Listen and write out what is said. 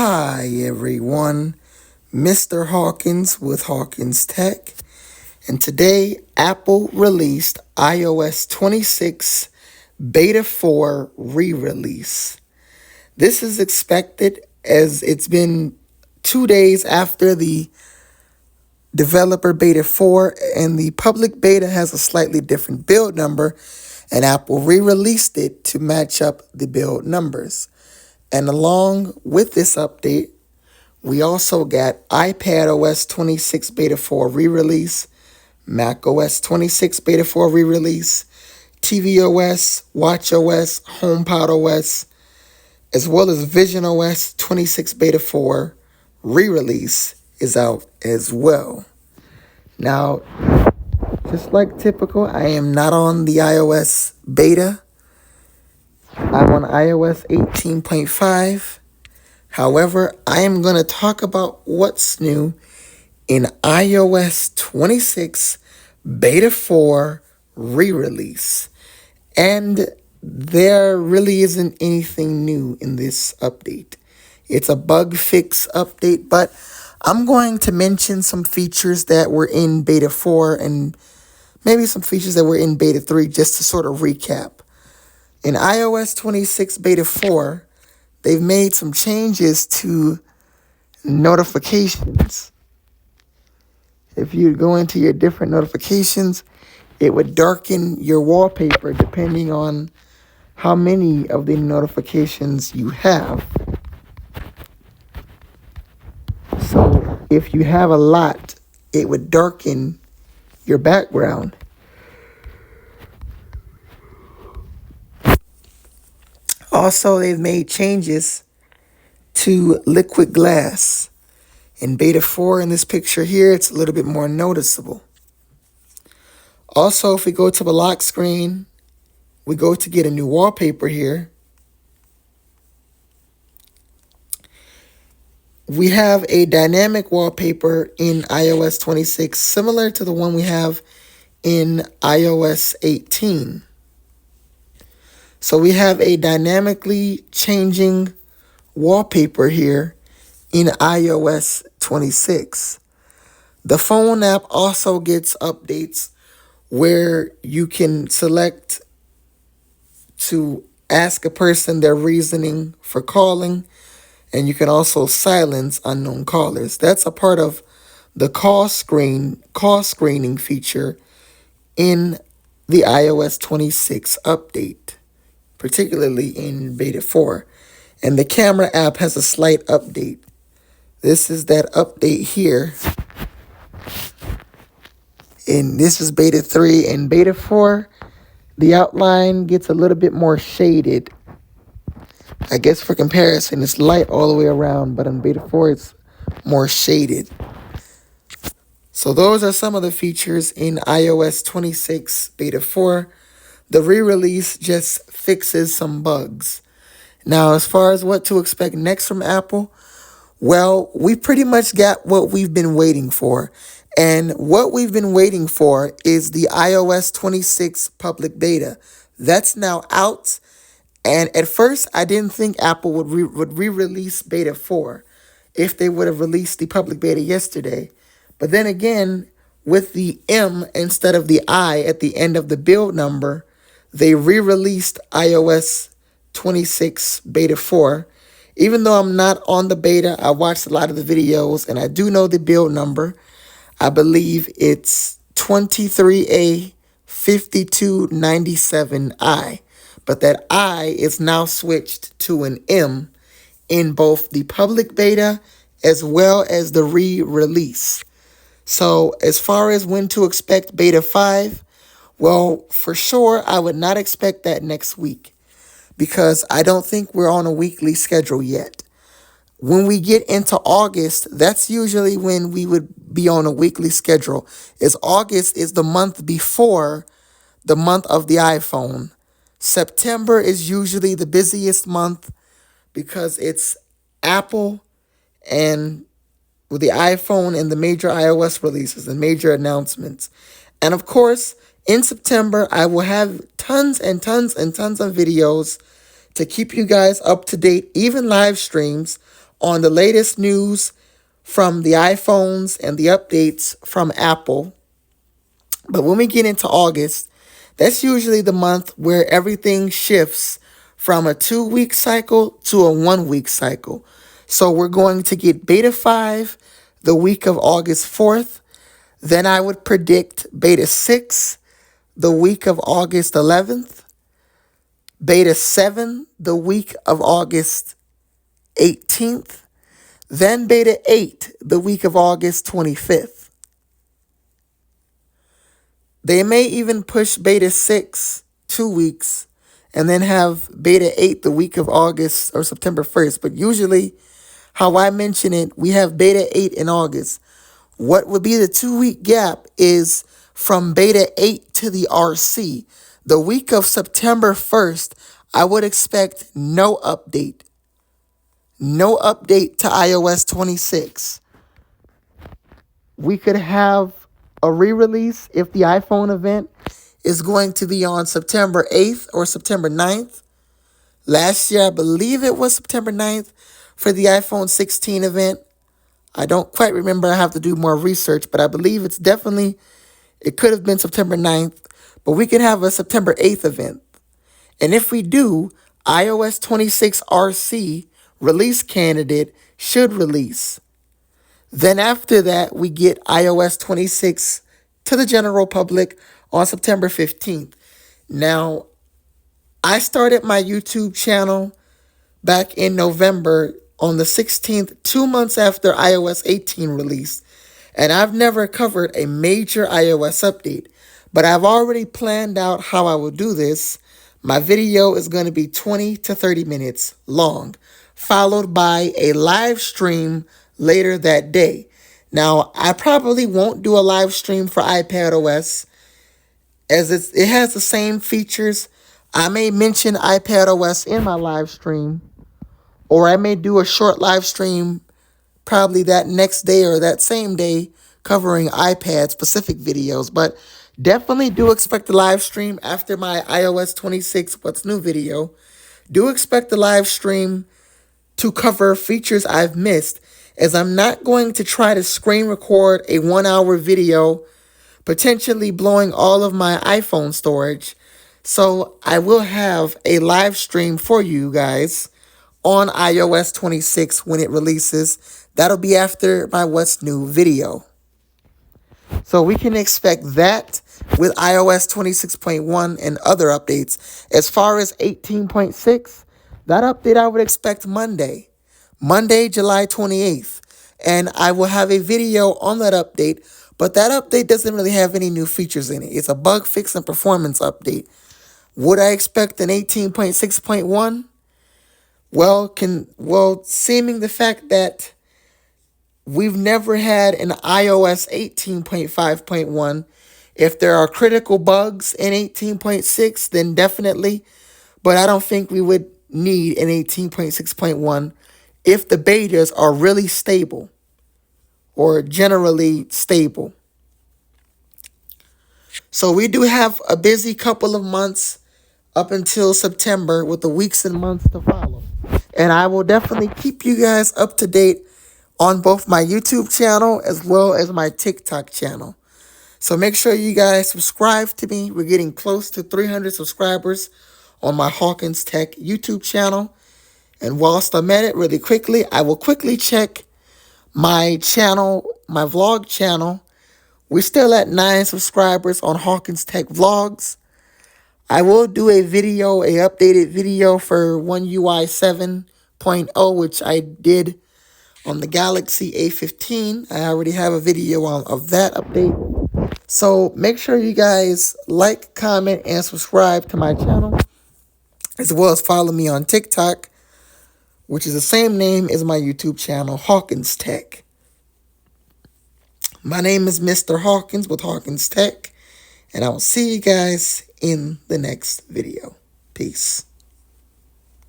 Hi everyone, Mr. Hawkins with Hawkins Tech, and today Apple released iOS 26 Beta 4 re-release. This is expected as it's been 2 days after the developer beta 4 and the public beta has a slightly different build number, and Apple re-released it to match up the build numbers. And along with this update, we also got iPadOS 26 Beta 4 re-release, macOS 26 Beta 4 re-release, tvOS, watchOS, HomePodOS, as well as visionOS 26 Beta 4 re-release is out as well. Now, just like typical, I am not on the iOS beta. I'm on iOS 18.5. However, I am going to talk about what's new in iOS 26 Beta 4 re-release. And there really isn't anything new in this update. It's a bug fix update, but I'm going to mention some features that were in Beta 4 and maybe some features that were in Beta 3 just to sort of recap. In iOS 26 Beta 4, they've made some changes to notifications. If you go into your different notifications, it would darken your wallpaper depending on how many of the notifications you have. So if you have a lot, it would darken your background. Also, they've made changes to liquid glass. In Beta 4, in this picture here, it's a little bit more noticeable. Also, if we go to the lock screen, we go to get a new wallpaper here. We have a dynamic wallpaper in iOS 26, similar to the one we have in iOS 18. So we have a dynamically changing wallpaper here in iOS 26. The phone app also gets updates where you can select to ask a person their reasoning for calling, and you can also silence unknown callers. That's a part of the call screening feature in the iOS 26 update, particularly in Beta 4. And the camera app has a slight update. This is that update here. And this is Beta 3. And Beta 4, the outline gets a little bit more shaded. I guess for comparison, it's light all the way around, but in Beta 4, it's more shaded. So those are some of the features in iOS 26 Beta 4. The re-release just fixes some bugs. Now, as far as what to expect next from Apple, well, we pretty much got what we've been waiting for. And what we've been waiting for is the iOS 26 public beta. That's now out. And at first, I didn't think Apple would re-release Beta 4 if they would have released the public beta yesterday. But then again, with the M instead of the I at the end of the build number, they re-released iOS 26 Beta 4. Even though I'm not on the beta, I watched a lot of the videos, and I do know the build number. I believe it's 23A5297I. But that I is now switched to an M in both the public beta as well as the re-release. So as far as when to expect Beta 5, well, for sure, I would not expect that next week because I don't think we're on a weekly schedule yet. When we get into August, that's usually when we would be on a weekly schedule. August is the month before the month of the iPhone. September is usually the busiest month because it's Apple and with the iPhone and the major iOS releases and major announcements. And of course, in September, I will have tons and tons and tons of videos to keep you guys up to date, even live streams on the latest news from the iPhones and the updates from Apple. But when we get into August, that's usually the month where everything shifts from a 2-week cycle to a 1-week cycle. So we're going to get beta 5 the week of August 4th. Then I would predict beta 6 the week of August 11th. Beta 7 the week of August 18th. Then beta 8 the week of August 25th. They may even push beta 6 2 weeks and then have beta 8 the week of August or September 1st. But usually, how I mention it, we have beta 8 in August. What would be the 2-week gap is from beta 8 to the RC. The week of September 1st, I would expect no update. No update to iOS 26. We could have a re-release if the iPhone event is going to be on September 8th or September 9th. Last year, I believe it was September 9th for the iPhone 16 event. I don't quite remember. I have to do more research, but I believe it could have been September 9th, but we could have a September 8th event. And if we do, iOS 26 RC release candidate should release. Then after that, we get iOS 26 to the general public on September 15th. Now, I started my YouTube channel back in November on the 16th, 2 months after iOS 18 released. And I've never covered a major iOS update, but I've already planned out how I will do this. My video is going to be 20 to 30 minutes long, followed by a live stream later that day. Now, I probably won't do a live stream for iPadOS as it has the same features. I may mention iPadOS in my live stream, or I may do a short live stream probably that next day or that same day covering iPad specific videos. But definitely do expect a live stream after my iOS 26 What's New video. Do expect a live stream to cover features I've missed, as I'm not going to try to screen record a 1-hour video, potentially blowing all of my iPhone storage. So I will have a live stream for you guys on iOS 26 when it releases. That'll be after my What's New video. So we can expect that with iOS 26.1 and other updates. As far as 18.6, that update I would expect Monday, July 28th. And I will have a video on that update, but that update doesn't really have any new features in it. It's a bug fix and performance update. Would I expect an 18.6.1? Well, seeming the fact that we've never had an iOS 18.5.1. If there are critical bugs in 18.6, then definitely. But I don't think we would need an 18.6.1 if the betas are really stable or generally stable. So we do have a busy couple of months up until September with the weeks and months to follow. And I will definitely keep you guys up to date on both my YouTube channel as well as my TikTok channel. So make sure you guys subscribe to me. We're getting close to 300 subscribers on my Hawkins Tech YouTube channel. And whilst I'm at it really quickly, I will quickly check my channel, my vlog channel. We're still at 9 subscribers on Hawkins Tech Vlogs. I will do a updated video for One UI 7.0, which I did on the Galaxy A15. I already have a video of that update. So make sure you guys like, comment, and subscribe to my channel, as well as follow me on TikTok, which is the same name as my YouTube channel, Hawkins Tech. My name is Mr. Hawkins with Hawkins Tech, and I will see you guys in the next video. Peace.